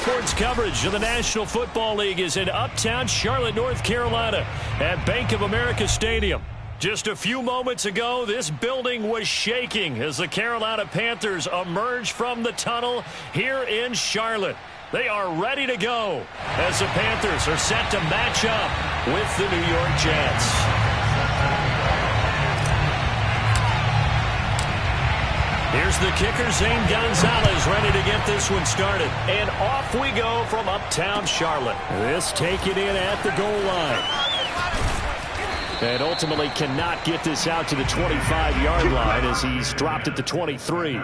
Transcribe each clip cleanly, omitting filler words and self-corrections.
sports coverage of the National Football League is in uptown Charlotte, North Carolina at Bank of America Stadium. Just a few moments ago, this building was shaking as the Carolina Panthers emerged from the tunnel here in Charlotte. They are ready to go as the Panthers are set to match up with the New York Jets. Here's the kicker, Zane Gonzalez, ready to get this one started. And off we go from uptown Charlotte. This taken in at the goal line. And ultimately cannot get this out to the 25-yard line as he's dropped at the 23.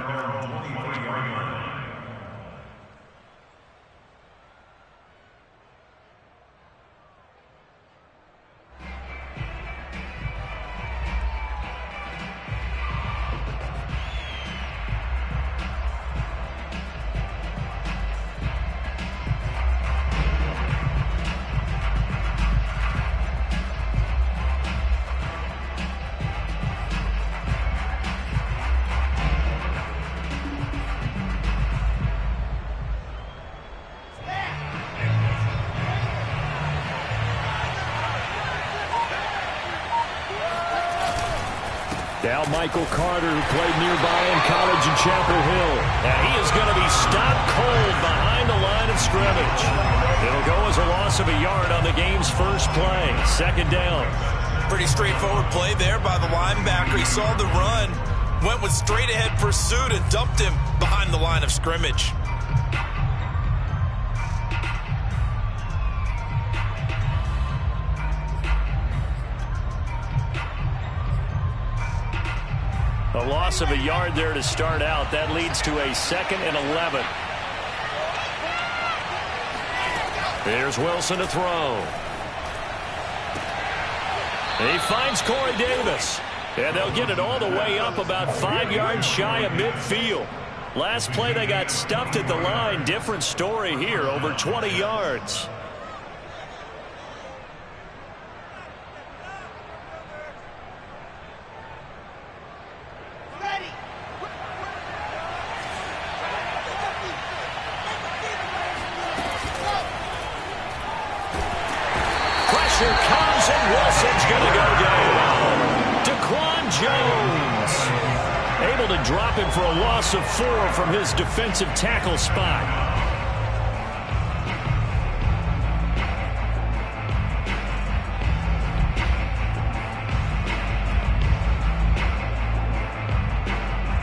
Now Michael Carter, who played nearby in college in Chapel Hill. And he is going to be stopped cold behind the line of scrimmage. It'll go as a loss of a yard on the game's first play. Second down. Pretty straightforward play there by the linebacker. He saw the run, went with straight-ahead pursuit, and dumped him behind the line of scrimmage. A loss of a yard there to start out. That leads to a 2nd and 11. Here's Wilson to throw. He finds Corey Davis. And they'll get it all the way up about 5 yards shy of midfield. Last play they got stuffed at the line. Different story here, over 20 yards. Pressure comes and Wilson's going to go down. Daquan Jones able to drop him for a loss of 4 from his defensive tackle spot.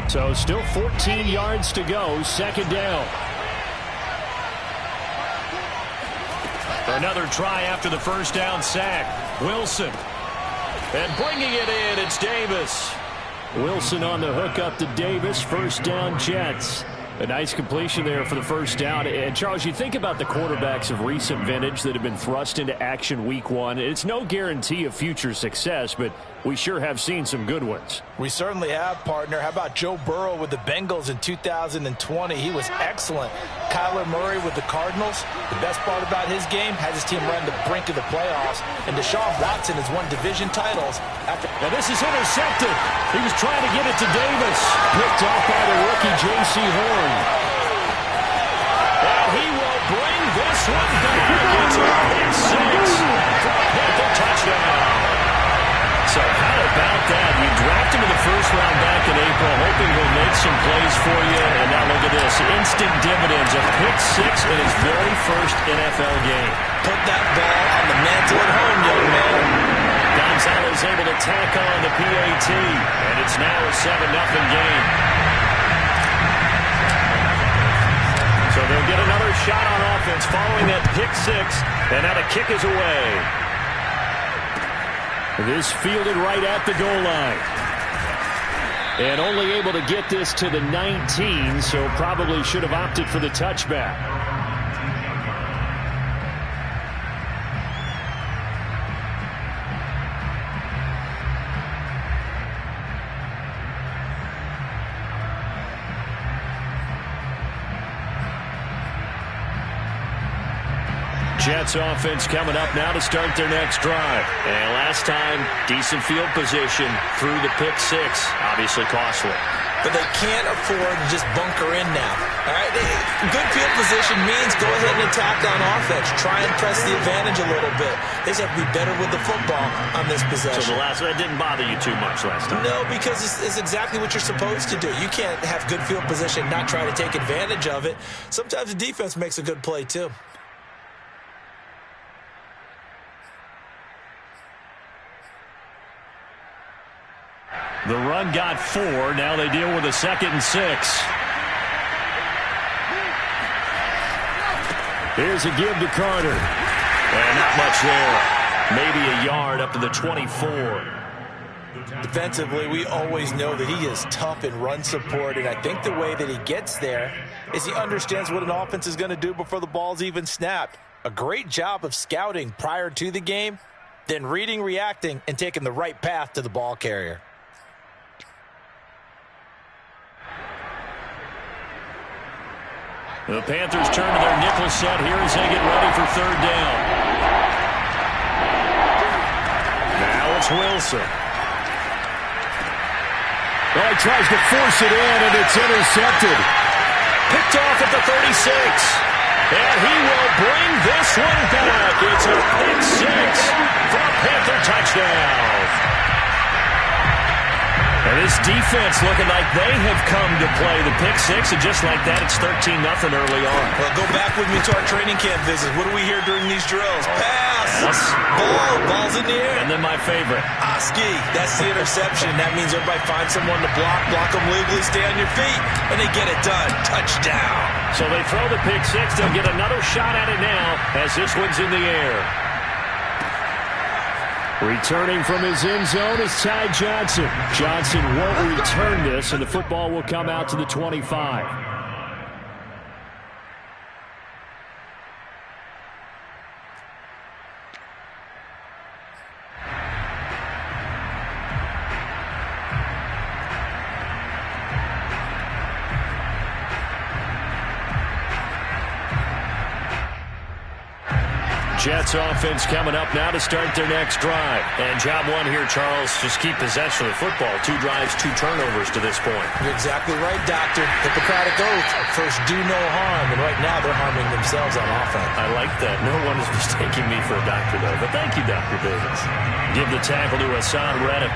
So still 14 yards to go. Second down. Another try after the first down sack. Wilson. And bringing it in, it's Davis. Wilson on the hook up to Davis. First down, Jets. A nice completion there for the first down. And, Charles, you think about the quarterbacks of recent vintage that have been thrust into action week 1. It's no guarantee of future success, but we sure have seen some good ones. We certainly have, partner. How about Joe Burrow with the Bengals in 2020? He was excellent. Kyler Murray with the Cardinals. The best part about his game, has his team run the brink of the playoffs. And Deshaun Watson has won division titles. Now this is intercepted. He was trying to get it to Davis. Picked off by the rookie J.C. Horn. And he will bring this one back. It's a pick 6 for a Panther touchdown. So how about that? You draft him in the first round back in April, hoping he'll make some plays for you. And now look at this. Instant dividends. A pick 6 in his very first NFL game. Put that ball on the mantle at home, young man. Gonzalez able to tack on the PAT. And it's now a 7-0 game. So they'll get another shot on offense following that pick 6. And now the kick is away. This fielded right at the goal line. And only able to get this to the 19, so probably should have opted for the touchback. Jets offense coming up now to start their next drive. And last time, decent field position through the pick six. Obviously costly. But they can't afford to just bunker in now. All right, good field position means go ahead and attack on offense. Try and press the advantage a little bit. They just have to be better with the football on this possession. So that didn't bother you too much last time? No, because it's exactly what you're supposed to do. You can't have good field position and not try to take advantage of it. Sometimes the defense makes a good play too. The run got 4. Now they deal with a 2nd and 6. Here's a give to Carter. And not much there. Maybe a yard up to the 24. Defensively, we always know that he is tough in run support, and I think the way that he gets there is he understands what an offense is going to do before the ball's even snapped. A great job of scouting prior to the game, then reading, reacting, and taking the right path to the ball carrier. The Panthers turn to their nickel set here as they get ready for 3rd down. Now it's Wilson. Well, he tries to force it in, and it's intercepted. Picked off at the 36. And he will bring this one back. It's a pick 6 for a Panther touchdown. And this defense looking like they have come to play the pick 6, and just like that, it's 13-0 early on. Well, go back with me to our training camp visit. What do we hear during these drills? Pass! Ball's in the air. And then my favorite. Oski, that's the interception. That means everybody finds someone to block them legally, stay on your feet, and they get it done. Touchdown. So they throw the pick 6. They'll get another shot at it now as this one's in the air. Returning from his end zone is Ty Johnson. Johnson won't return this, and the football will come out to the 25. Jets offense coming up now to start their next drive. And job one here, Charles, just keep possession of the football. 2 drives, 2 turnovers to this point. You're exactly right, Doctor. Hippocratic oath. First, do no harm. And right now, they're harming themselves on offense. I like that. No one is mistaking me for a doctor, though. But thank you, Dr. Business. Give the tackle to Hassan Reddick.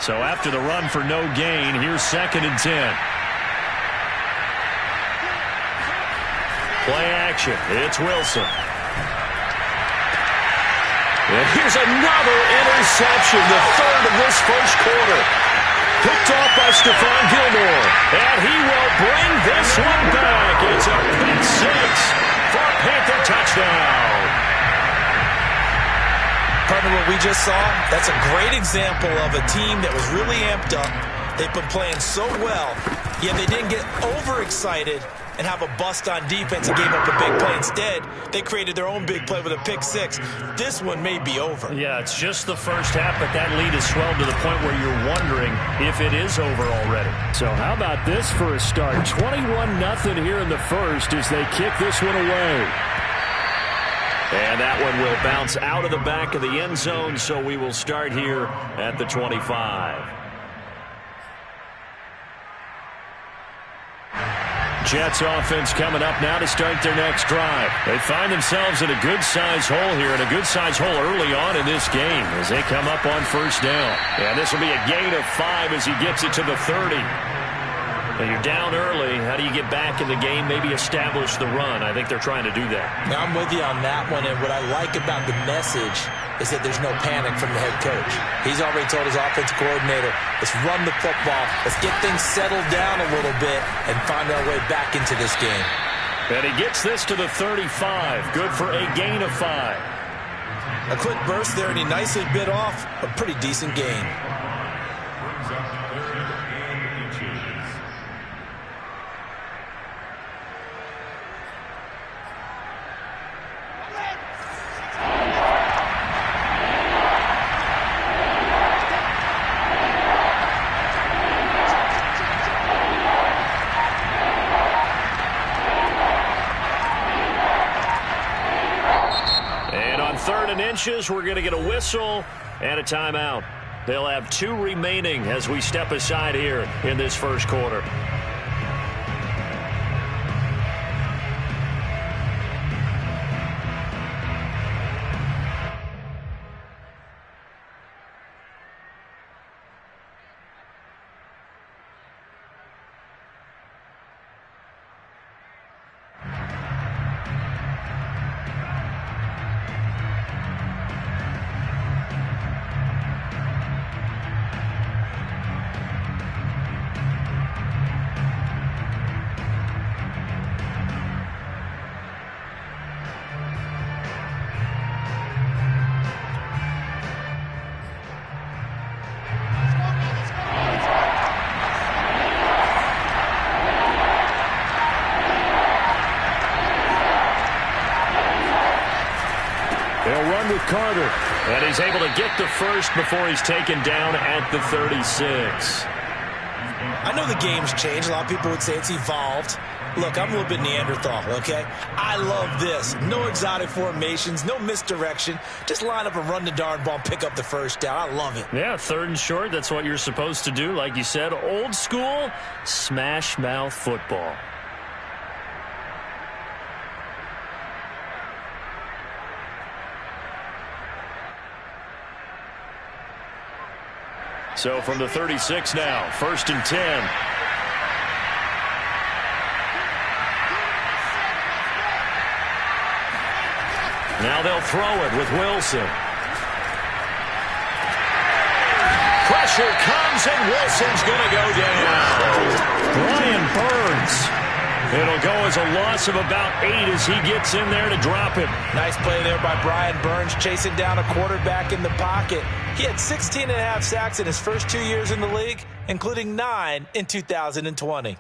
So after the run for no gain, here's 2nd and 10. Play action. It's Wilson. And here's another interception, the 3rd of this first quarter. Picked off by Stephon Gilmore. And he will bring this one back. It's a pick 6 for a Panther touchdown. Partner, what we just saw, that's a great example of a team that was really amped up. They've been playing so well, yet they didn't get overexcited and have a bust on defense and gave up a big play. Instead, they created their own big play with a pick 6. This one may be over. Yeah, it's just the first half, but that lead has swelled to the point where you're wondering if it is over already. So how about this for a start? 21-0 here in the first as they kick this one away. And that one will bounce out of the back of the end zone, so we will start here at the 25. Jets offense coming up now to start their next drive. They find themselves in a good-sized hole here, and a good-sized hole early on in this game as they come up on 1st down. And this will be a gain of 5 as he gets it to the 30. Now you're down early. How do you get back in the game, maybe establish the run? I think they're trying to do that. Now I'm with you on that one, and what I like about the message is that there's no panic from the head coach. He's already told his offensive coordinator, let's run the football, let's get things settled down a little bit and find our way back into this game. And he gets this to the 35. Good for a gain of 5. A quick burst there, and he nicely bit off a pretty decent gain. 2nd and inches. We're going to get a whistle and a timeout. They'll have 2 remaining as we step aside here in this first quarter. Carter, and he's able to get the first before he's taken down at the 36. I know the game's changed. A lot of people would say it's evolved. Look, I'm a little bit Neanderthal, okay? I love this. No exotic formations, no misdirection. Just line up and run the darn ball and pick up the first down. I love it. Yeah, 3rd and short. That's what you're supposed to do. Like you said, old school, smash mouth football. So from the 36 now, 1st and 10. Now they'll throw it with Wilson. Pressure comes and Wilson's going to go down. Brian Burns. It'll go as a loss of about 8 as he gets in there to drop him. Nice play there by Brian Burns, chasing down a quarterback in the pocket. He had 16.5 sacks in his first 2 years in the league, including 9 in 2020.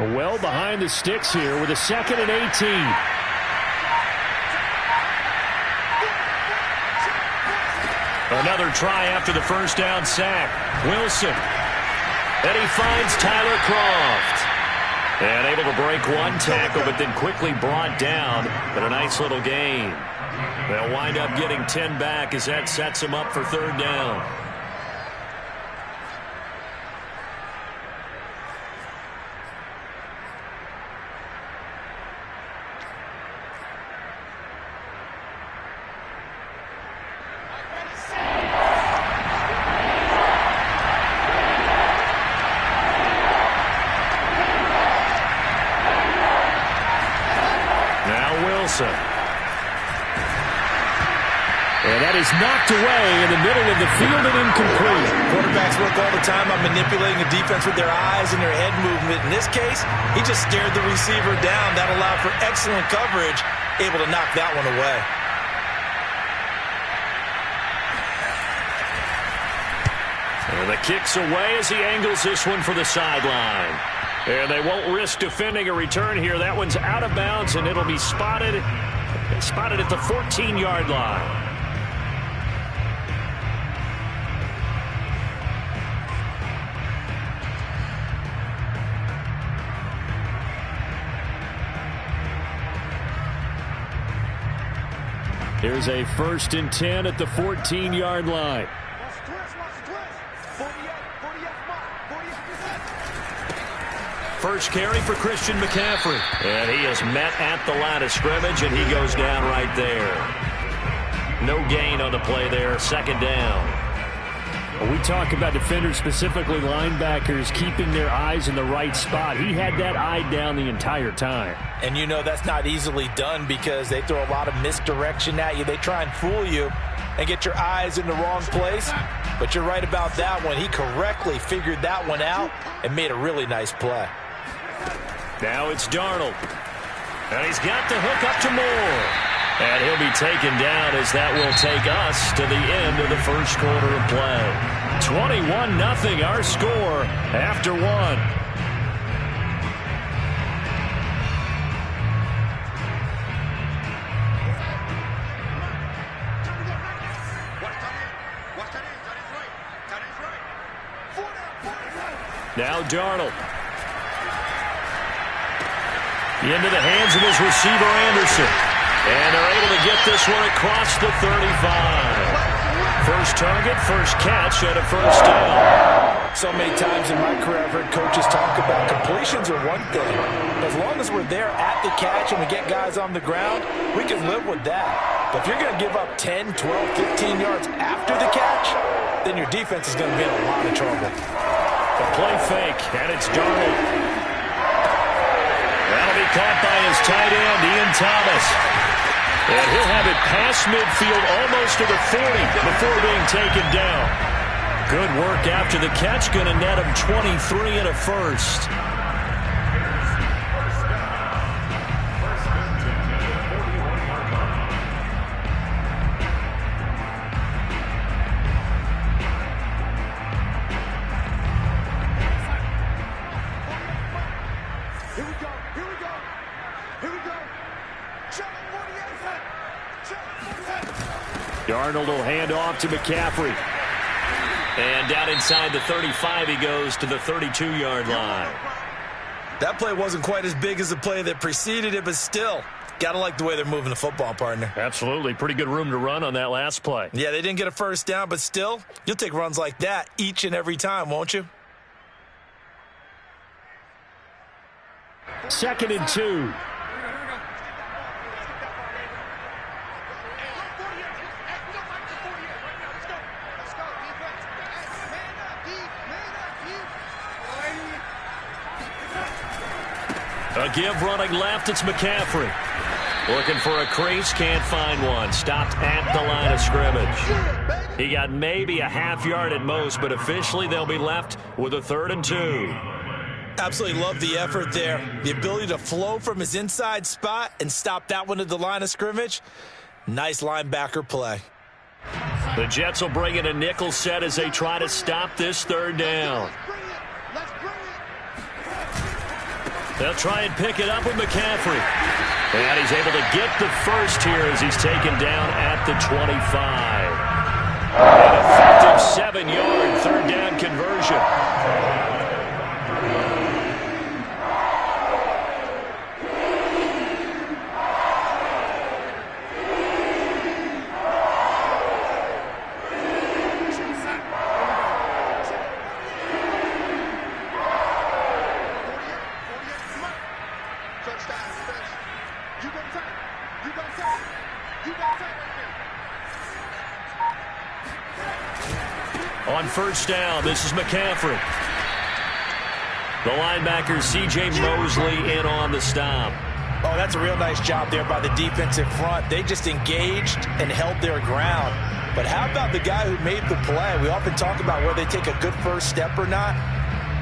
Well behind the sticks here with a 2nd and 18. Another try after the first down sack. Wilson. And he finds Tyler Kroft. And able to break one tackle, but then quickly brought down. But a nice little gain. They'll wind up getting 10 back as that sets him up for 3rd down. And that is knocked away in the middle of the field and incomplete. Quarterbacks work all the time on manipulating the defense with their eyes and their head movement. In this case, he just stared the receiver down. That allowed for excellent coverage, able to knock that one away. And the kick's away as he angles this one for the sideline. And they won't risk defending a return here. That one's out of bounds, and it'll be spotted at the 14-yard line. Here's a 1st and 10 at the 14-yard line. First carry for Christian McCaffrey. And he is met at the line of scrimmage, and he goes down right there. No gain on the play there. 2nd down. We talk about defenders, specifically linebackers, keeping their eyes in the right spot. He had that eye down the entire time. And you know that's not easily done because they throw a lot of misdirection at you. They try and fool you and get your eyes in the wrong place. But you're right about that one. He correctly figured that one out and made a really nice play. Now it's Darnold. And he's got the hook up to Moore. And he'll be taken down as that will take us to the end of the first quarter of play. 21-0 our score after one. Now Darnold. Into the hands of his receiver, Anderson. And they're able to get this one across the 35. First target, first catch, and a first down. So many times in my career, I've heard coaches talk about completions are one thing. As long as we're there at the catch and we get guys on the ground, we can live with that. But if you're going to give up 10, 12, 15 yards after the catch, then your defense is going to be in a lot of trouble. The play fake, and it's Darnold. That'll be caught by his tight end, Ian Thomas. And he'll have it past midfield almost to the 40 before being taken down. Good work after the catch, going to net him 23 and a first. Darnold will hand off to McCaffrey. And down inside the 35 he goes to the 32-yard line. That play wasn't quite as big as the play that preceded it, but still, got to like the way they're moving the football, partner. Absolutely. Pretty good room to run on that last play. Yeah, they didn't get a first down, but still, you'll take runs like that each and every time, won't you? 2nd and 2. A give running left, it's McCaffrey. Looking for a crease, can't find one. Stopped at the line of scrimmage. He got maybe a half yard at most, but officially they'll be left with a 3rd and 2. Absolutely love the effort there. The ability to flow from his inside spot and stop that one at the line of scrimmage. Nice linebacker play. The Jets will bring in a nickel set as they try to stop this 3rd down. They'll try and pick it up with McCaffrey. And he's able to get the first here as he's taken down at the 25. An effective 7-yard 3rd down conversion. On first down, this is McCaffrey. The linebacker, C.J. Mosley, in on the stop. Oh, that's a real nice job there by the defensive front. They just engaged and held their ground. But how about the guy who made the play? We often talk about whether they take a good first step or not.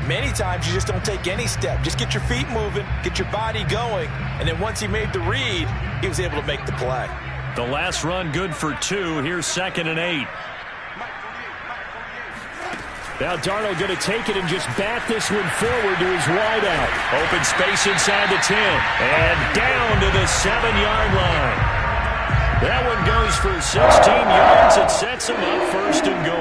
Many times you just don't take any step. Just get your feet moving, get your body going, and then once he made the read, he was able to make the play. The last run good for 2. Here's 2nd and 8. Now Darnold going to take it and just bat this one forward to his wideout. Open space inside the 10. And down to the 7-yard line. That one goes for 16 yards. It sets him up 1st and goal.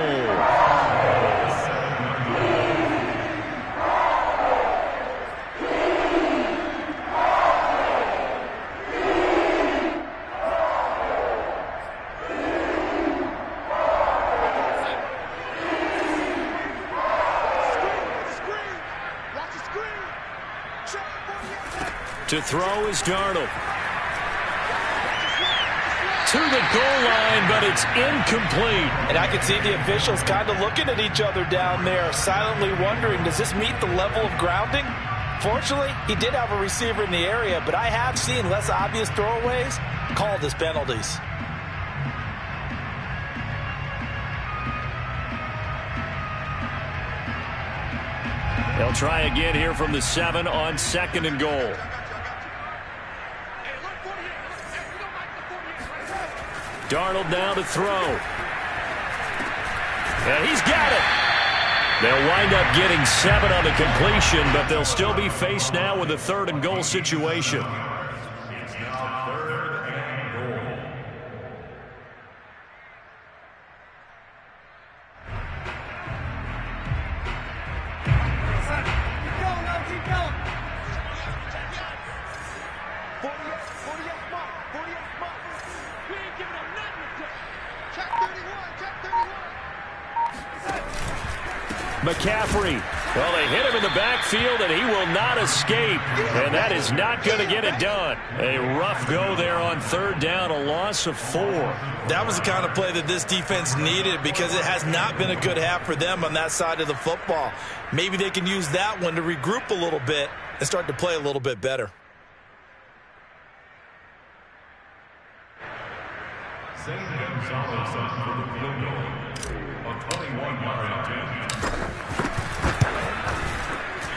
To throw is Darnold. To the goal line, but it's incomplete. And I can see the officials kind of looking at each other down there, silently wondering, does this meet the level of grounding? Fortunately, he did have a receiver in the area, but I have seen less obvious throwaways called as penalties. They'll try again here from the 7 on 2nd and goal. Darnold now to throw. And he's got it. They'll wind up getting 7 on the completion, but they'll still be faced now with a 3rd and goal situation. McCaffrey. Well, they hit him in the backfield, and he will not escape. And that is not going to get it done. A rough go there on 3rd down, a loss of 4. That was the kind of play that this defense needed because it has not been a good half for them on that side of the football. Maybe they can use that one to regroup a little bit and start to play a little bit better.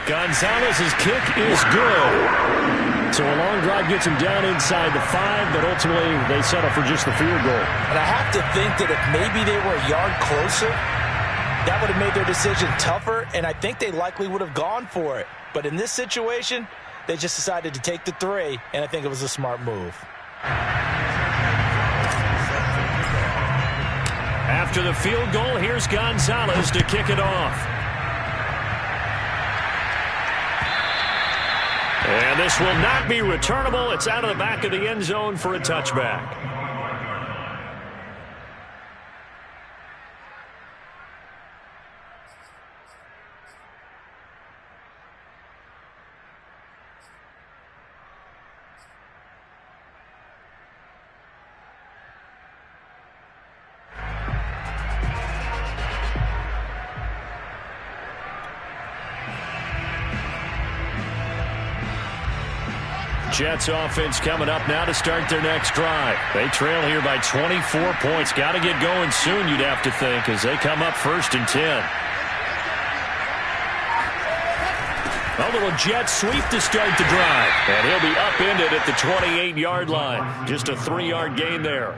Gonzalez's kick is good. So a long drive gets him down inside the 5, but ultimately they settle for just the field goal. And I have to think that if maybe they were a yard closer, that would have made their decision tougher, and I think they likely would have gone for it. But in this situation, they just decided to take the 3, and I think it was a smart move. After the field goal, here's Gonzalez to kick it off. And this will not be returnable. It's out of the back of the end zone for a touchback. Jets offense coming up now to start their next drive. They trail here by 24 points. Got to get going soon, you'd have to think, as they come up 1st and 10. A little jet sweep to start the drive. And he'll be upended at the 28-yard line. Just a 3-yard gain there.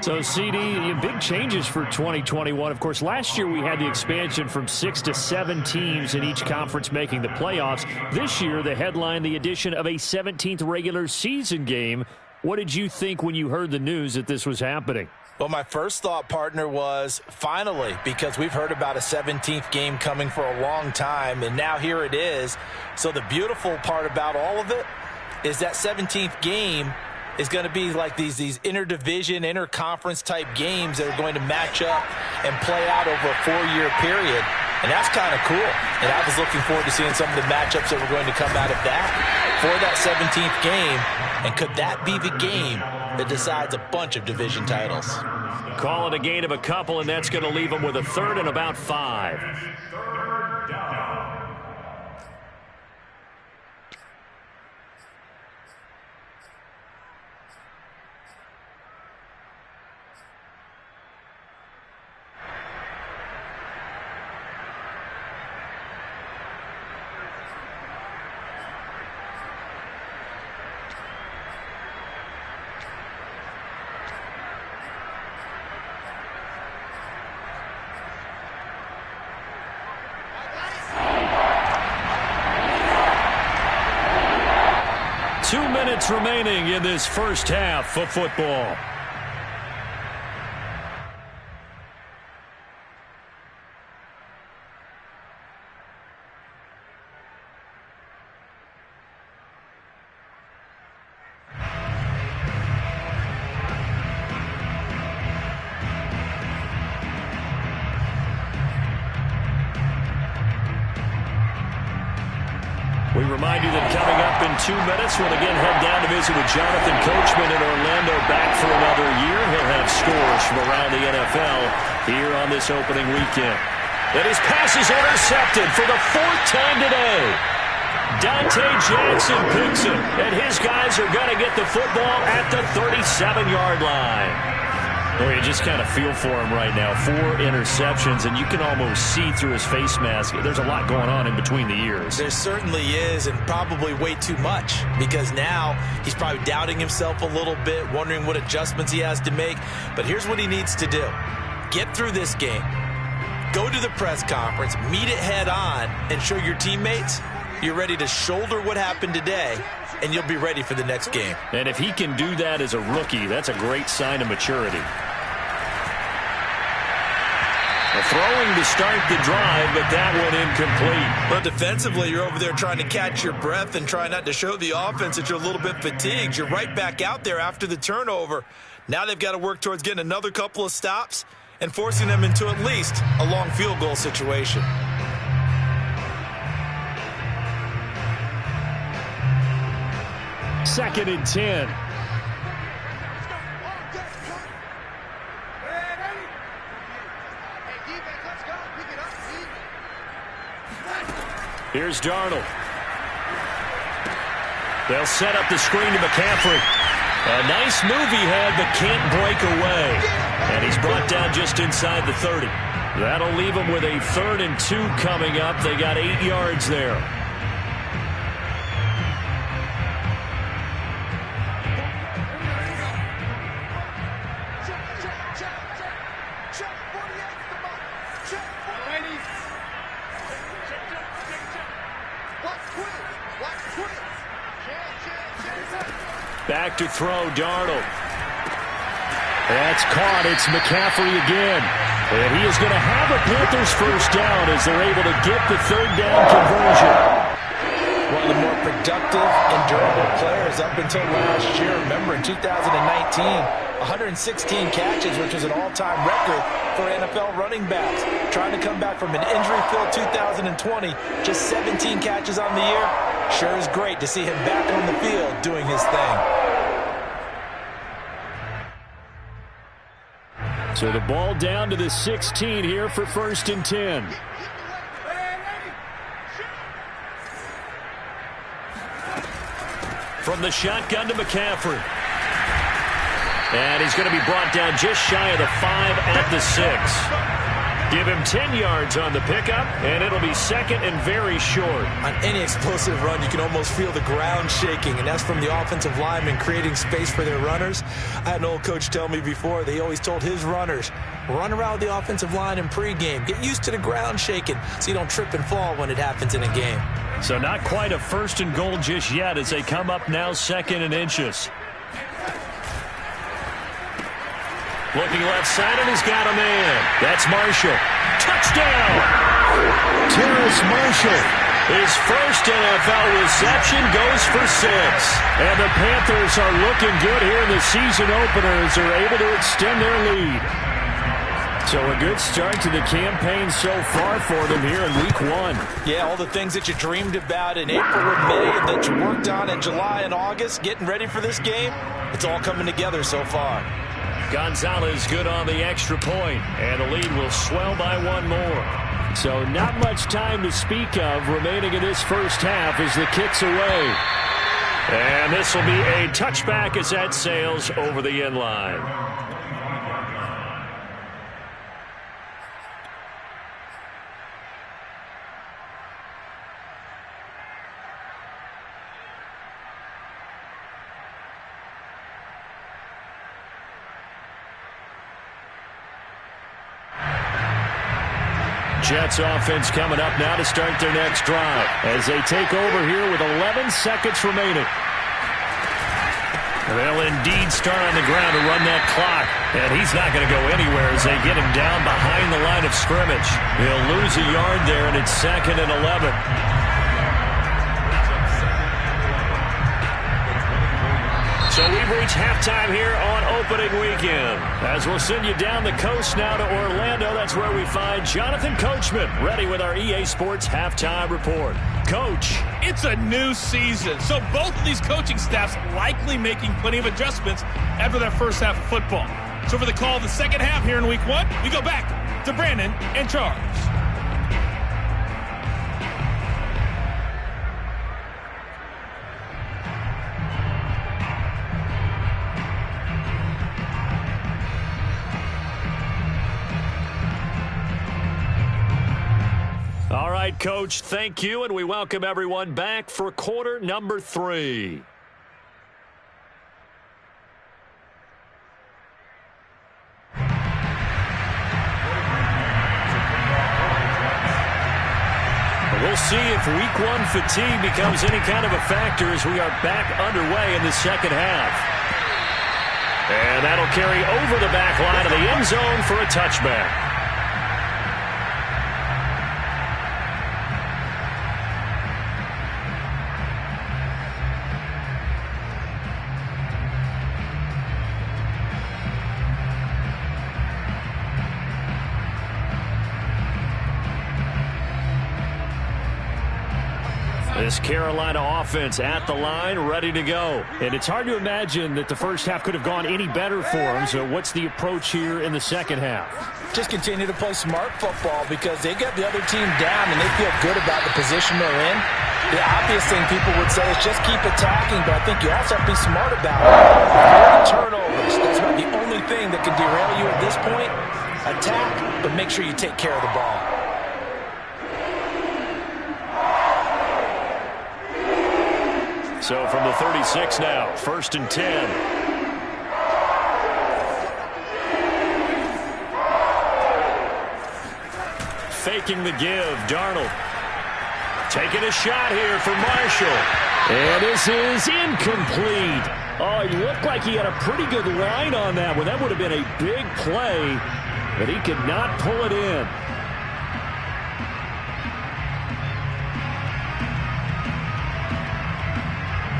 So, CD, big changes for 2021. Of course, last year we had the expansion from 6 to 7 teams in each conference making the playoffs. This year, the headline, the addition of a 17th regular season game. What did you think when you heard the news that this was happening? Well, my first thought, partner, was finally, because we've heard about a 17th game coming for a long time, and now here it is. So the beautiful part about all of it is that 17th game is going to be like these interdivision, interconference type games that are going to match up and play out over a 4-year period. And that's kind of cool. And I was looking forward to seeing some of the matchups that were going to come out of that for that 17th game. And could that be the game that decides a bunch of division titles? Call it a gain of a couple, and that's going to leave them with a 3rd and about 5. Remaining in this first half of football. We remind you that coming up in 2 minutes, we'll again head down to visit with Jonathan Coachman in Orlando, back for another year. He'll have scores from around the NFL here on this opening weekend. And his pass is intercepted for the 4th time today. Dante Jackson picks it, and his guys are going to get the football at the 37-yard line. Well, you just kind of feel for him right now. 4 interceptions, and you can almost see through his face mask. There's a lot going on in between the ears. There certainly is, and probably way too much, because now he's probably doubting himself a little bit, wondering what adjustments he has to make. But here's what he needs to do. Get through this game. Go to the press conference, meet it head on, and show your teammates you're ready to shoulder what happened today, and you'll be ready for the next game. And if he can do that as a rookie, that's a great sign of maturity. A throwing to start the drive, but that one incomplete. But defensively, you're over there trying to catch your breath and try not to show the offense that you're a little bit fatigued. You're right back out there after the turnover. Now they've got to work towards getting another couple of stops and forcing them into at least a long field goal situation. Second and 10. Here's Darnold. They'll set up the screen to McCaffrey. A nice move he had, but can't break away. And he's brought down just inside the 30. That'll leave him with a 3rd and 2 coming up. They got 8 yards there. Back to throw, Darnold. That's caught. It's McCaffrey again. And he is going to have a Panthers first down as they're able to get the 3rd down conversion. One of the more productive and durable players up until last year. Remember, in 2019, 116 catches, which was an all-time record for NFL running backs. Trying to come back from an injury-filled 2020, just 17 catches on the year. Sure is great to see him back on the field doing his thing. So the ball down to the 16 here for 1st and 10. From the shotgun to McCaffrey. And he's going to be brought down just shy of the 5 at the 6. Give him 10 yards on the pickup, and it'll be 2nd and very short. On any explosive run, you can almost feel the ground shaking, and that's from the offensive linemen creating space for their runners. I had an old coach tell me before, they always told his runners, run around the offensive line in pregame. Get used to the ground shaking so you don't trip and fall when it happens in a game. So not quite a 1st and goal just yet as they come up now 2nd and inches. Looking left side, and he's got a man. That's Marshall. Touchdown! Terrace Marshall. His first NFL reception goes for 6. And the Panthers are looking good here in the season opener as they're able to extend their lead. So a good start to the campaign so far for them here in week 1. Yeah, all the things that you dreamed about in April and May and that you worked on in July and August, getting ready for this game, it's all coming together so far. Gonzalez good on the extra point, and the lead will swell by 1 more. So not much time to speak of remaining in this first half as the kick's away. And this will be a touchback as that sails over the end line. Jets offense coming up now to start their next drive as they take over here with 11 seconds remaining. They'll indeed start on the ground to run that clock. And he's not going to go anywhere as they get him down behind the line of scrimmage. He'll lose a yard there, and it's 2nd and 11. So we've reached halftime here on opening weekend. As we'll send you down the coast now to Orlando, that's where we find Jonathan Coachman ready with our EA Sports Halftime Report. Coach. It's a new season, so both of these coaching staffs likely making plenty of adjustments after their first half of football. So for the call of the second half here in week 1, we go back to Brandon and Charles. All right, Coach, thank you, and we welcome everyone back for quarter number 3. We'll see if Week 1 fatigue becomes any kind of a factor as we are back underway in the second half. And that'll carry over the back line of the end zone for a touchback. This Carolina offense at the line, ready to go. And it's hard to imagine that the first half could have gone any better for them. So what's the approach here in the second half? Just continue to play smart football because they get the other team down and they feel good about the position they're in. The obvious thing people would say is just keep attacking, but I think you also have to be smart about it. Turnovers, that's about the only thing that can derail you at this point. Attack, but make sure you take care of the ball. So from the 36 now, 1st and 10. Faking the give, Darnold. Taking a shot here for Marshall. And this is incomplete. Oh, he looked like he had a pretty good line on that one. That would have been a big play, but he could not pull it in.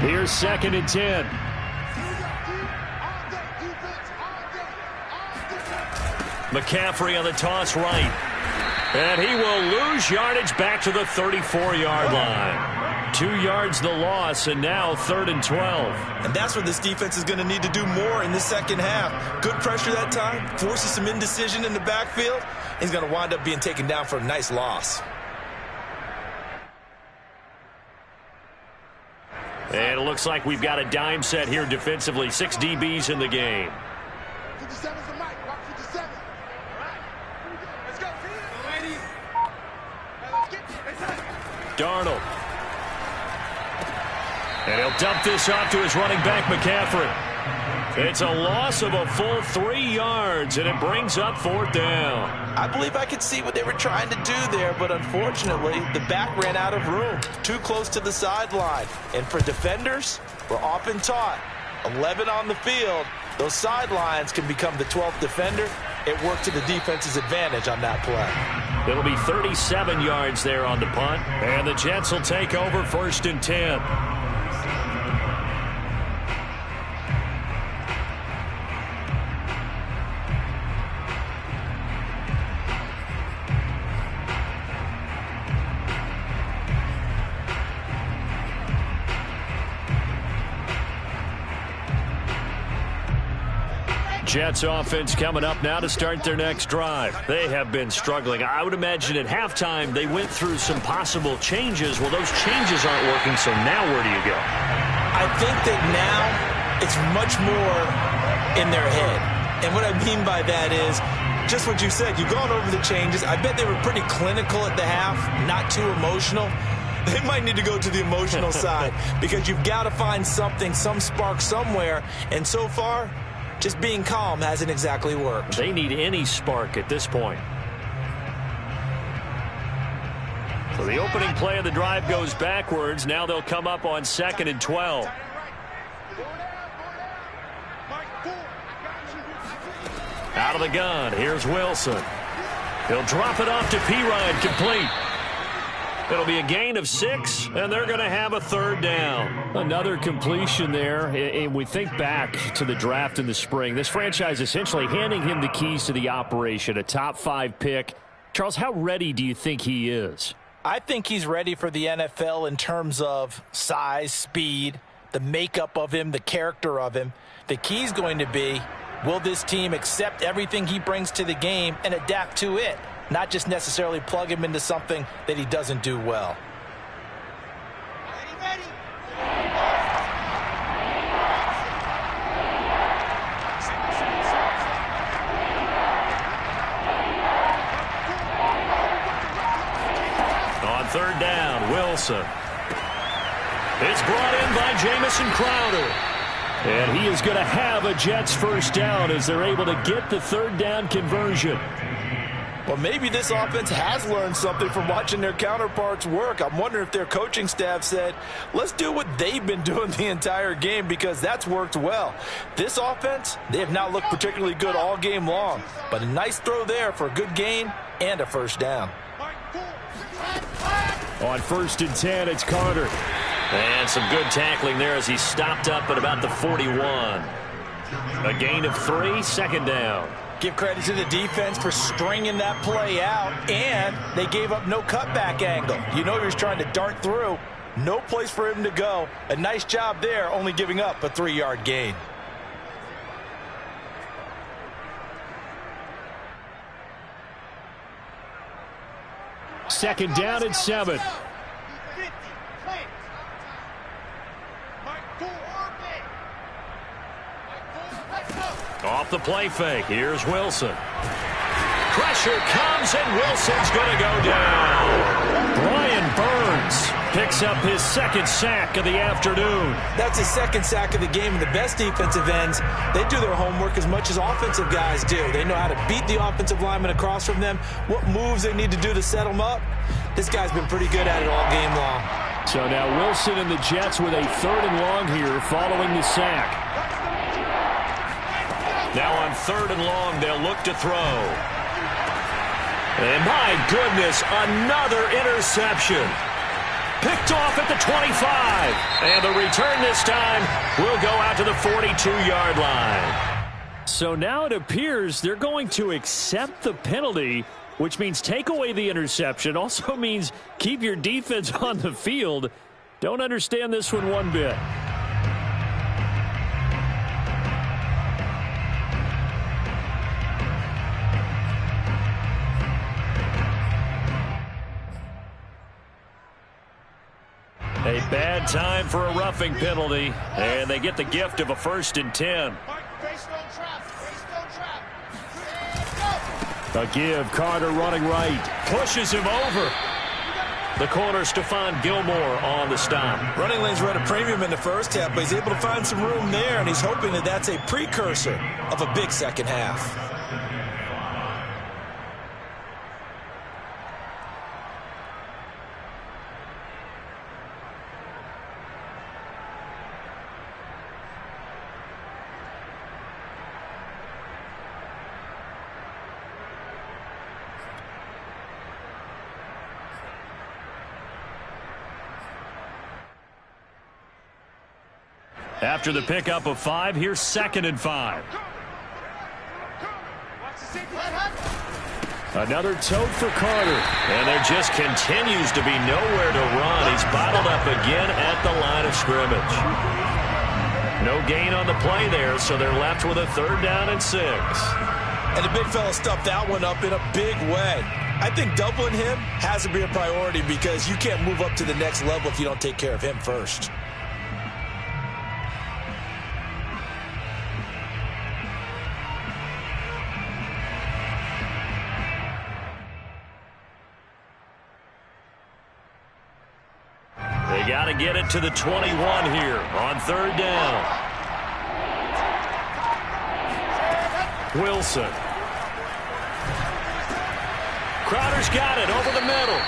Here's 2nd and 10. McCaffrey on the toss right. And he will lose yardage back to the 34-yard line. 2 yards the loss, and now 3rd and 12. And that's where this defense is going to need to do more in the second half. Good pressure that time, forces some indecision in the backfield. He's going to wind up being taken down for a nice loss. And it looks like we've got a dime set here defensively. 6 DBs in the game. 57's the mic. Watch 57. All right. Let's go. Ladies. Let's get Darnold. And he'll dump this off to his running back, McCaffrey. It's a loss of a full 3 yards, and it brings up 4th down. I believe I could see what they were trying to do there, but unfortunately, the back ran out of room. Too close to the sideline. And for defenders, we're often taught, 11 on the field, those sidelines can become the 12th defender. It worked to the defense's advantage on that play. It'll be 37 yards there on the punt, and the Jets will take over 1st and 10. Jets offense coming up now to start their next drive. They have been struggling. I would imagine at halftime they went through some possible changes. Well, those changes aren't working, so now where do you go? I think that now it's much more in their head. And what I mean by that is just what you said. You've gone over the changes. I bet they were pretty clinical at the half, not too emotional. They might need to go to the emotional side because you've got to find something, some spark somewhere. And so far, just being calm hasn't exactly worked. They need any spark at this point. So the opening play of the drive goes backwards. Now they'll come up on 2nd and 12. Out of the gun, here's Wilson. He'll drop it off to Pirine, complete. It'll be a gain of 6, and they're going to have a 3rd down. Another completion there. And we think back to the draft in the spring. This franchise essentially handing him the keys to the operation, a top 5 pick. Charles, how ready do you think he is? I think he's ready for the NFL in terms of size, speed, the makeup of him, the character of him. The key's going to be, will this team accept everything he brings to the game and adapt to it? Not just necessarily plug him into something that he doesn't do well. On 3rd down, Wilson. It's brought in by Jamison Crowder. And he is going to have a Jets 1st down as they're able to get the 3rd down conversion. Well, maybe this offense has learned something from watching their counterparts work. I'm wondering if their coaching staff said, let's do what they've been doing the entire game, because that's worked well. This offense, they have not looked particularly good all game long, but a nice throw there for a good gain and a first down. On 1st and 10, it's Carter. And some good tackling there as he stopped up at about the 41. A gain of 3, 2nd down. Give credit to the defense for stringing that play out, and they gave up no cutback angle. You know he was trying to dart through. No place for him to go. A nice job there, only giving up a 3-yard gain. Second down and 7. Off the play fake. Here's Wilson. Pressure comes, and Wilson's going to go down. Brian Burns picks up his 2nd sack of the afternoon. That's his 2nd sack of the game. And the best defensive ends, they do their homework as much as offensive guys do. They know how to beat the offensive lineman across from them, what moves they need to do to set them up. This guy's been pretty good at it all game long. So now Wilson and the Jets with a 3rd and long here following the sack. Now on 3rd and long, they'll look to throw. And my goodness, another interception. Picked off at the 25. And the return this time will go out to the 42-yard line. So now it appears they're going to accept the penalty, which means take away the interception. Also means keep your defense on the field. Don't understand this one bit. A bad time for a roughing penalty, and they get the gift of a 1st and 10. A give, Carter running right, pushes him over. The corner, Stephon Gilmore on the stop. Running lanes run a premium in the first half, but he's able to find some room there, and he's hoping that that's a precursor of a big second half. After the pickup of 5, here's 2nd and 5. Another tote for Carter. And there just continues to be nowhere to run. He's bottled up again at the line of scrimmage. No gain on the play there, so they're left with a 3rd down and 6. And the big fella stuffed that one up in a big way. I think doubling him has to be a priority, because you can't move up to the next level if you don't take care of him first. They got to get it to the 21 here on 3rd down. Wilson. Crowder's got it over the middle.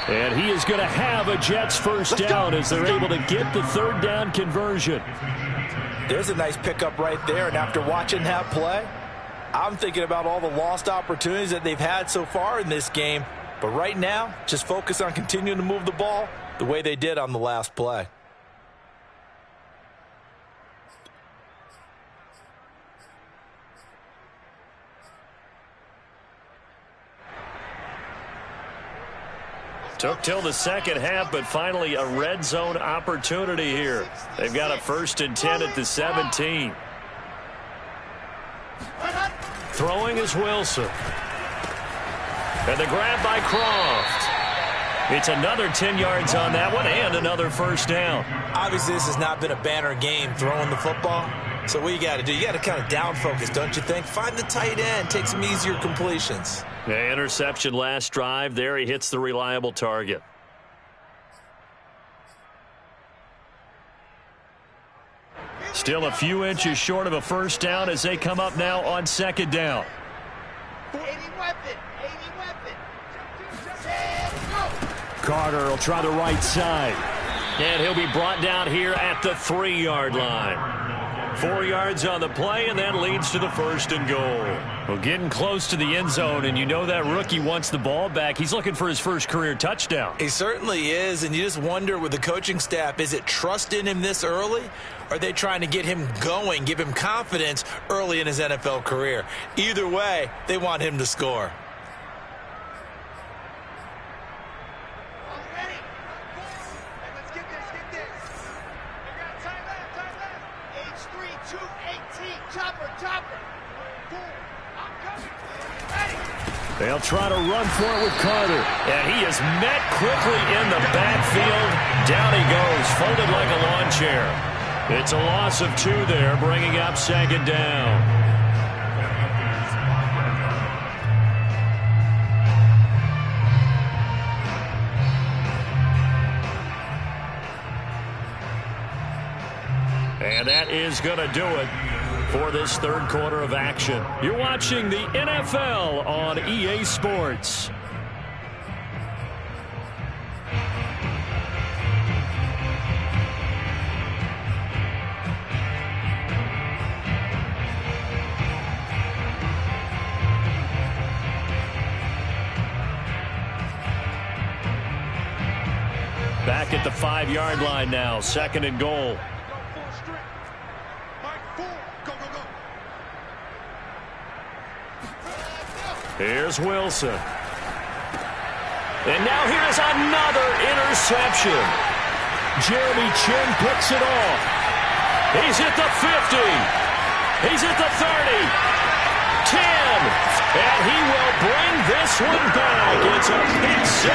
And he is going to have a Jets 1st down as they're able to get the 3rd down conversion. There's a nice pickup right there, and after watching that play, I'm thinking about all the lost opportunities that they've had so far in this game. But right now, just focus on continuing to move the ball the way they did on the last play. Took till the second half, but finally a red zone opportunity here. They've got a 1st and 10 at the 17. Throwing is Wilson. And the grab by Croft. It's another 10 yards on that one and another 1st down. Obviously, this has not been a banner game throwing the football. So what you got to do, you got to kind of down focus, don't you think? Find the tight end, take some easier completions. Yeah, interception last drive. There he hits the reliable target. Still a few inches short of a 1st down as they come up now on 2nd down. 80 weapon, 80 weapon. Carter will try the right side. And he'll be brought down here at the 3-yard line. 4 yards on the play, and that leads to the 1st and goal. Well, getting close to the end zone, and you know that rookie wants the ball back. He's looking for his first career touchdown. He certainly is, and you just wonder with the coaching staff, is it trust in him this early? Or are they trying to get him going, give him confidence early in his NFL career? Either way, they want him to score. They'll try to run for it with Carter. And he is met quickly in the backfield. Down he goes, folded like a lawn chair. It's a loss of 2 there, bringing up 2nd down. And that is going to do it for this 3rd quarter of action. You're watching the NFL on EA Sports. Back at the 5-yard line now, 2nd and goal. Here's Wilson. And now here's another interception. Jeremy Chinn picks it off. He's at the 50. He's at the 30. 10. And he will bring this one back. It's a pick 6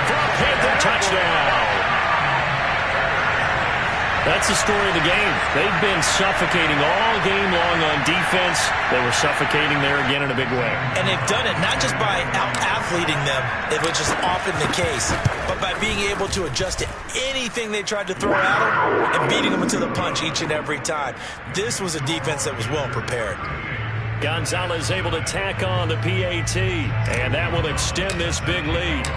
for a Panther touchdown. That's the story of the game. They've been suffocating all game long on defense. They were suffocating there again in a big way. And they've done it not just by out-athleting them, which is often the case, but by being able to adjust to anything they tried to throw at them and beating them into the punch each and every time. This was a defense that was well prepared. Gonzalez able to tack on the PAT, and that will extend this big lead.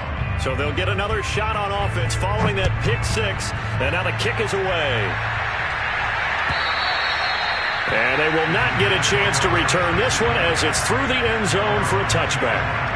So they'll get another shot on offense following that pick 6, and now the kick is away. And they will not get a chance to return this one as it's through the end zone for a touchback.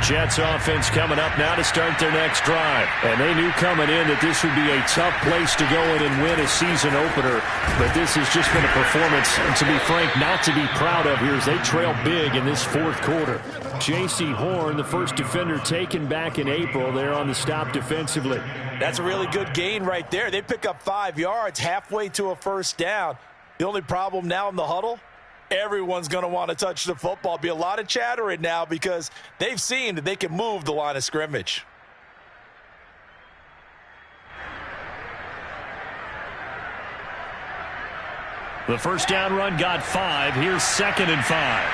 Jets offense coming up now to start their next drive. And they knew coming in that this would be a tough place to go in and win a season opener. But this has just been a performance, and to be frank, not to be proud of here as they trail big in this 4th quarter. J.C. Horn, the first defender taken back in April, there on the stop defensively. That's a really good gain right there. They pick up 5 yards halfway to a 1st down. The only problem now in the huddle, everyone's going to want to touch the football. Be a lot of chattering now because they've seen that they can move the line of scrimmage. The 1st down run got 5. Here's 2nd and 5.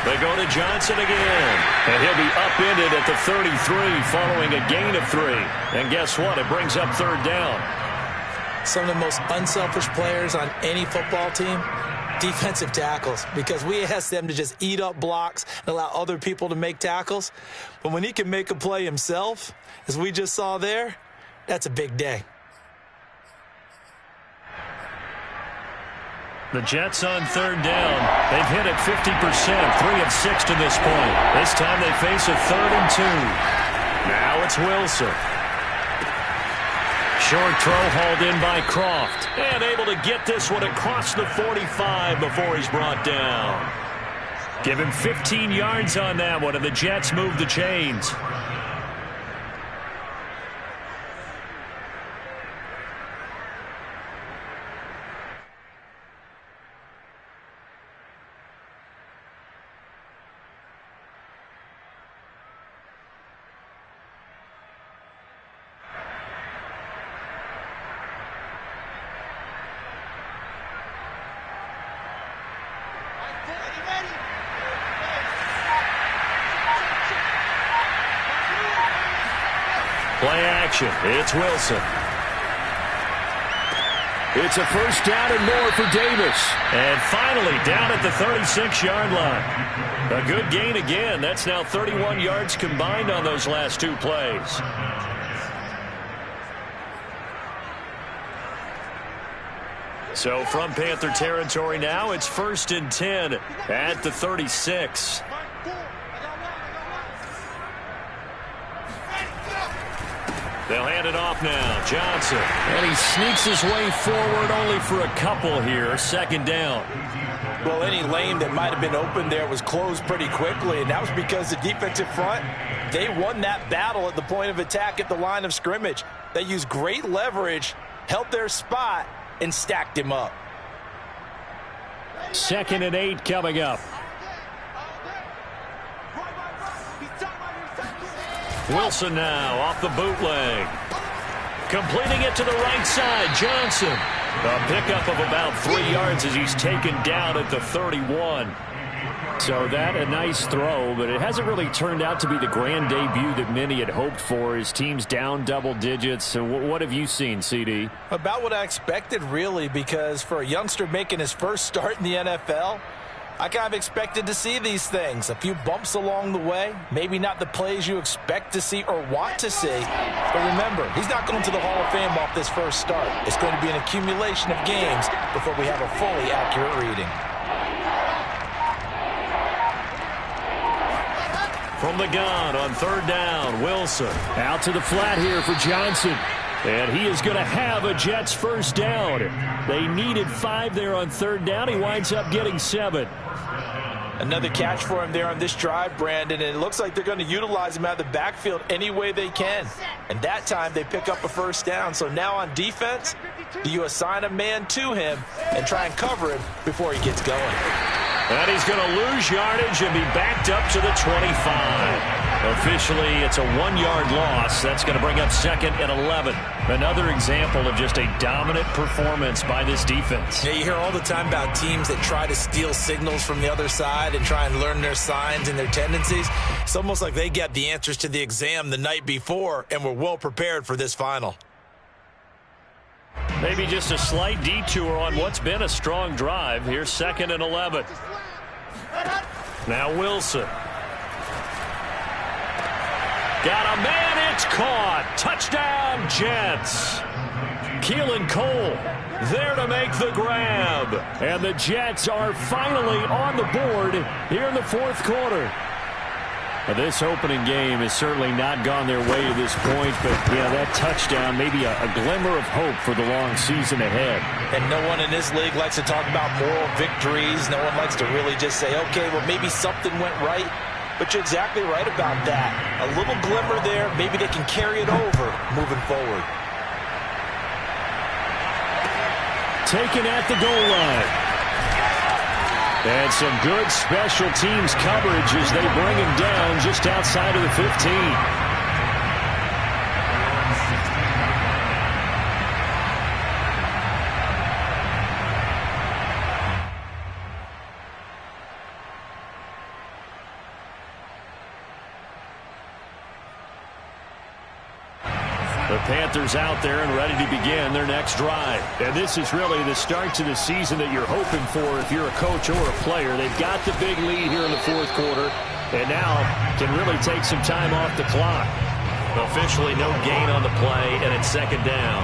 They go to Johnson again. And he'll be upended at the 33 following a gain of 3. And guess what? It brings up 3rd down. Some of the most unselfish players on any football team, defensive tackles, because we ask them to just eat up blocks and allow other people to make tackles. But when he can make a play himself, as we just saw there, that's a big day. The Jets on 3rd down. They've hit it 50%, 3 of 6 to this point. This time they face a 3rd and 2. Now it's Wilson. Short throw hauled in by Croft. And able to get this one across the 45 before he's brought down. Give him 15 yards on that one, and the Jets move the chains. Play action. It's Wilson. It's a first down and more for Davis. And finally down at the 36-yard line. A good gain again. That's now 31 yards combined on those last two plays. So from Panther territory now, it's 1st and 10 at the 36. They'll hand it off now. Johnson. And he sneaks his way forward only for a couple here. 2nd down. Well, any lane that might have been open there was closed pretty quickly, and that was because the defensive front, they won that battle at the point of attack at the line of scrimmage. They used great leverage, held their spot, and stacked him up. 2nd and 8 coming up. Wilson now off the bootleg. Completing it to the right side. Johnson. A pickup of about 3 yards as he's taken down at the 31. So that a nice throw, but it hasn't really turned out to be the grand debut that many had hoped for. His team's down double digits. So what have you seen, CD? About what I expected, really, because for a youngster making his first start in the NFL, I kind of expected to see these things. A few bumps along the way. Maybe not the plays you expect to see or want to see. But remember, he's not going to the Hall of Fame off this first start. It's going to be an accumulation of games before we have a fully accurate reading. From the gun on 3rd down, Wilson. Out to the flat here for Johnson. And he is going to have a Jets first down. They needed 5 there on 3rd down. He winds up getting 7. Another catch for him there on this drive, Brandon, and it looks like they're going to utilize him out of the backfield any way they can. And that time they pick up a first down. So now on defense, do you assign a man to him and try and cover him before he gets going? And he's going to lose yardage and be backed up to the 25. Officially, it's a 1-yard loss. That's going to bring up 2nd and 11. Another example of just a dominant performance by this defense. Yeah, you hear all the time about teams that try to steal signals from the other side and try and learn their signs and their tendencies. It's almost like they got the answers to the exam the night before and were well prepared for this final. Maybe just a slight detour on what's been a strong drive. Here's 2nd and 11. Now Wilson. Got a man, it's caught. Touchdown, Jets. Keelan Cole there to make the grab. And the Jets are finally on the board here in the 4th quarter. This opening game has certainly not gone their way to this point, but yeah, that touchdown, maybe a glimmer of hope for the long season ahead. And no one in this league likes to talk about moral victories. No one likes to really just say, okay, well, maybe something went right. But you're exactly right about that. A little glimmer there, maybe they can carry it over moving forward. Taken at the goal line. And some good special teams coverage as they bring him down just outside of the 15. The Panthers out there and ready to begin their next drive. And this is really the start to the season that you're hoping for if you're a coach or a player. They've got the big lead here in the 4th quarter and now can really take some time off the clock. Officially no gain on the play, and it's 2nd down.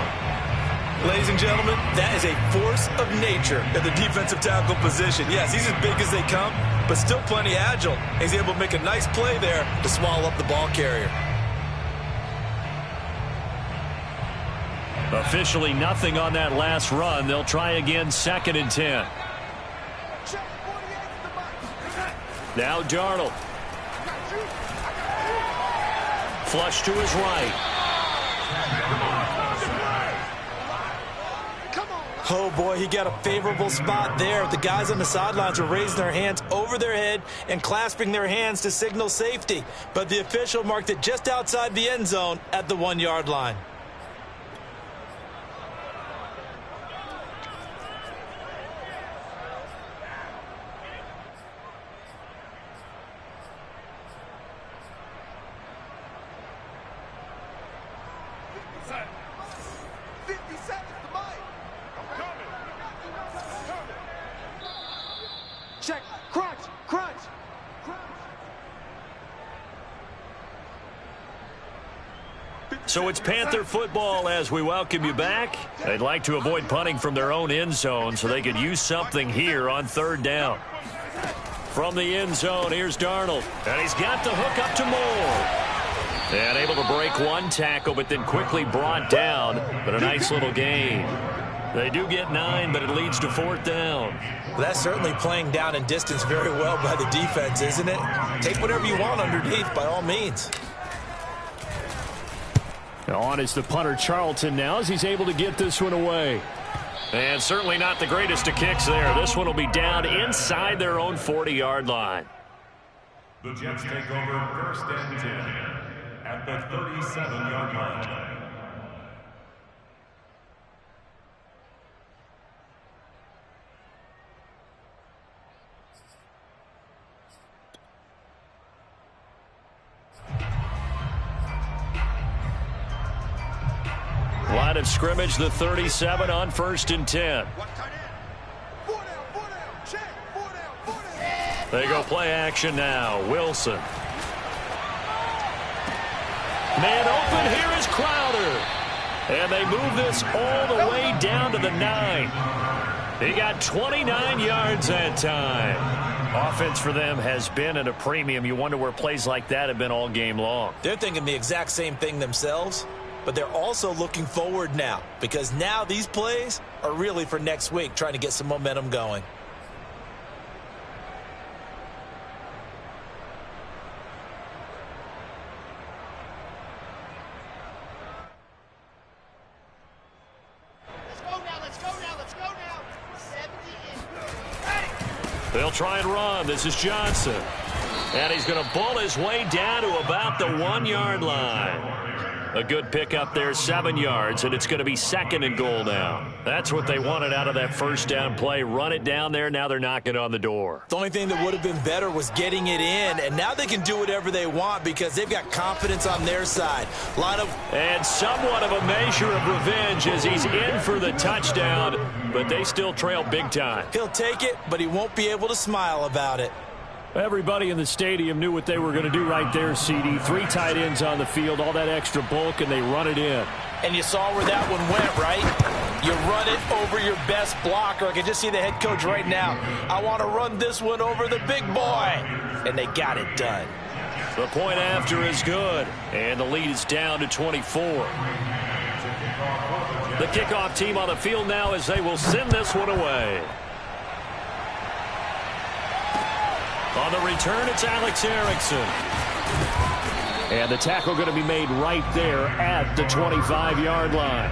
Ladies and gentlemen, that is a force of nature at the defensive tackle position. Yes, he's as big as they come, but still plenty agile. He's able to make a nice play there to swallow up the ball carrier. Officially nothing on that last run. They'll try again, 2nd and 10. Now Darnold. Flush to his right. Oh, boy, he got a favorable spot there. The guys on the sidelines were raising their hands over their head and clasping their hands to signal safety. But the official marked it just outside the end zone at the 1-yard line. Check. Crunch. Crunch. So it's Panther football as we welcome you back. They'd like to avoid punting from their own end zone so they could use something here on 3rd down. From the end zone, here's Darnold. And he's got the hook up to Moore. And able to break one tackle, but then quickly brought down. But a nice little gain. They do get 9, but it leads to 4th down. Well, that's certainly playing down and distance very well by the defense, isn't it? Take whatever you want underneath, by all means. On is the punter Charlton now as he's able to get this one away. And certainly not the greatest of kicks there. This one will be down inside their own 40-yard line. The Jets take over 1st and 10 at the 37-yard line. Line of scrimmage, the 37 on 1st and 10. They go play action now. Wilson. Man open, here is Crowder. And they move this all the way down to the 9. He got 29 yards that time. Offense for them has been at a premium. You wonder where plays like that have been all game long. They're thinking the exact same thing themselves, but they're also looking forward now because now these plays are really for next week, trying to get some momentum going. They'll try and run. This is Johnson. And he's going to bull his way down to about the 1-yard line. A good pickup there, 7 yards, and it's going to be 2nd and goal now. That's what they wanted out of that 1st down play. Run it down there. Now they're knocking on the door. The only thing that would have been better was getting it in, and now they can do whatever they want because they've got confidence on their side. And somewhat of a measure of revenge as he's in for the touchdown, but they still trail big time. He'll take it, but he won't be able to smile about it. Everybody in the stadium knew what they were going to do right there, CD. 3 tight ends on the field, all that extra bulk, and they run it in. And you saw where that one went, right? You run it over your best blocker. I can just see the head coach right now. I want to run this one over the big boy. And they got it done. The point after is good, and the lead is down to 24. The kickoff team on the field now as they will send this one away. On the return, it's Alex Erickson. And the tackle going to be made right there at the 25-yard line.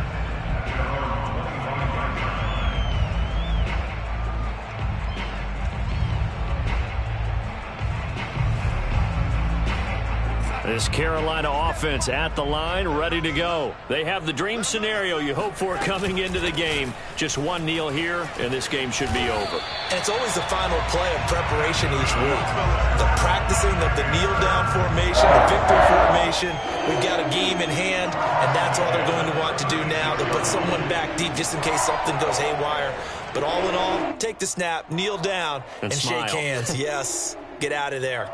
This Carolina offense at the line, ready to go. They have the dream scenario you hope for coming into the game. Just one kneel here, and this game should be over. And it's always the final play of preparation each week. The practicing of the kneel-down formation, the victory formation. We've got a game in hand, and that's all they're going to want to do now. They'll put someone back deep just in case something goes haywire. But all in all, take the snap, kneel down, and shake hands. Yes, get out of there.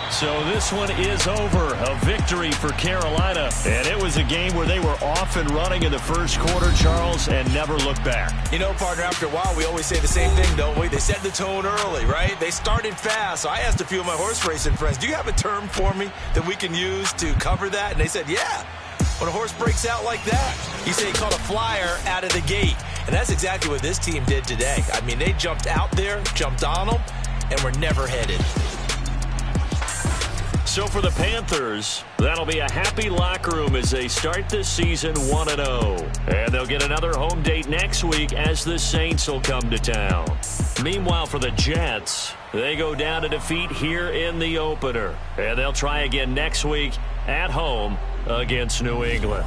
So this one is over. A victory for Carolina. And it was a game where they were off and running in the first quarter, Charles, and never looked back. You know, partner, after a while, we always say the same thing, don't we? They set the tone early, right? They started fast. So I asked a few of my horse racing friends, do you have a term for me that we can use to cover that? And they said, yeah, when a horse breaks out like that. You say he caught a flyer out of the gate. And that's exactly what this team did today. I mean, they jumped out there, jumped on them, and were never headed. So for the Panthers, that'll be a happy locker room as they start this season 1-0. And they'll get another home date next week as the Saints will come to town. Meanwhile, for the Jets, they go down to defeat here in the opener. And they'll try again next week at home against New England.